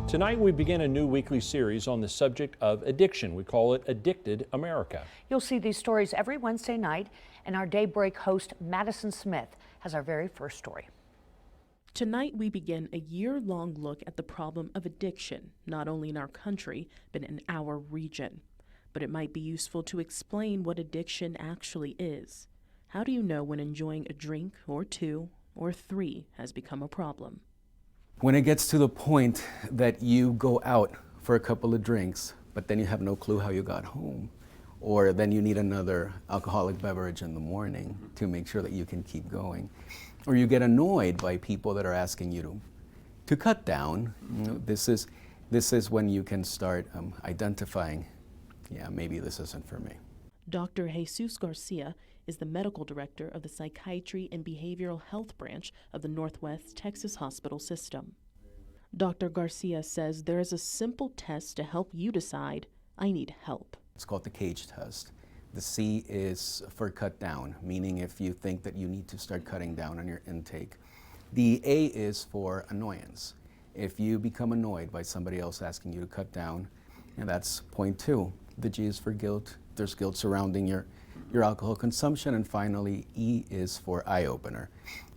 Tonight we begin a new weekly series on the subject of addiction. We call it Addicted America. You'll see these stories every Wednesday night, and our Daybreak host Madison Smith has our very first story. Tonight we begin a year-long look at the problem of addiction, not only in our country, but in our region. But it might be useful to explain what addiction actually is. How do you know when enjoying a drink or two or three has become a problem? When it gets to the point that you go out for a couple of drinks, but then you have no clue how you got home, or then you need another alcoholic beverage in the morning to make sure that you can keep going, or you get annoyed by people that are asking you to cut down, this is when you can start identifying, yeah, maybe this isn't for me. Dr. Jesus Garcia is the medical director of the Psychiatry and Behavioral Health branch of the Northwest Texas Hospital System. Dr. Garcia says there is a simple test to help you decide, I need help. It's called the CAGE test. The C is for cut down, meaning if you think that you need to start cutting down on your intake. The A is for annoyance. If you become annoyed by somebody else asking you to cut down, and that's point 2. The G is for guilt. There's guilt surrounding your alcohol consumption. And finally, E is for eye-opener.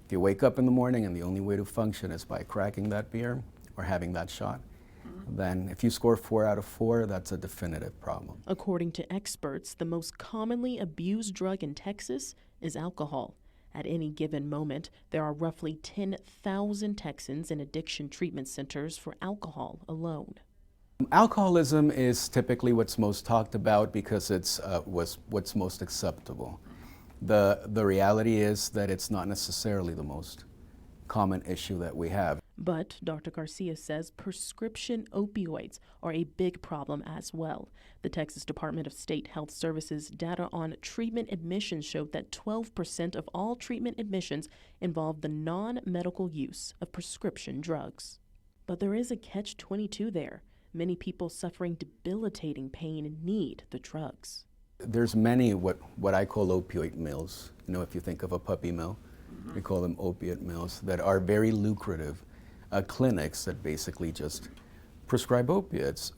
If you wake up in the morning and the only way to function is by cracking that beer or having that shot, then if you score 4 out of 4, that's a definitive problem. According to experts, the most commonly abused drug in Texas is alcohol. At any given moment, there are roughly 10,000 Texans in addiction treatment centers for alcohol alone. Alcoholism is typically what's most talked about because it's what's most acceptable. The reality is that it's not necessarily the most common issue that we have. But Dr. Garcia says prescription opioids are a big problem as well. The Texas Department of State Health Services data on treatment admissions showed that 12% of all treatment admissions involve the non-medical use of prescription drugs. But there is a catch-22 there. Many people suffering debilitating pain need the drugs. There's many what I call opioid mills. You know, if you think of a puppy mill, we call them opiate mills that are very lucrative clinics that basically just prescribe opiates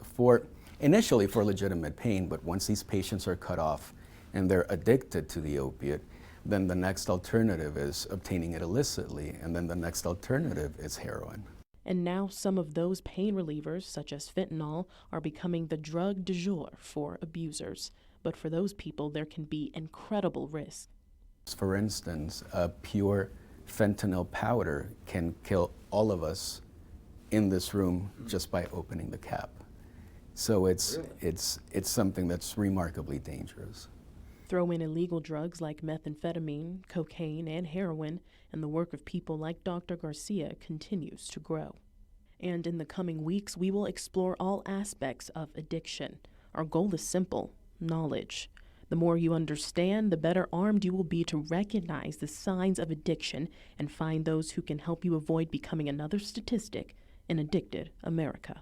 initially for legitimate pain, but once these patients are cut off and they're addicted to the opiate, then the next alternative is obtaining it illicitly, and then the next alternative is heroin. And now some of those pain relievers, such as fentanyl, are becoming the drug du jour for abusers. But for those people, there can be incredible risk. For instance, a pure fentanyl powder can kill all of us in this room just by opening the cap. So it's something that's remarkably dangerous. Throw in illegal drugs like methamphetamine, cocaine, and heroin, and the work of people like Dr. Garcia continues to grow. And in the coming weeks, we will explore all aspects of addiction. Our goal is simple: knowledge. The more you understand, the better armed you will be to recognize the signs of addiction and find those who can help you avoid becoming another statistic in Addicted America.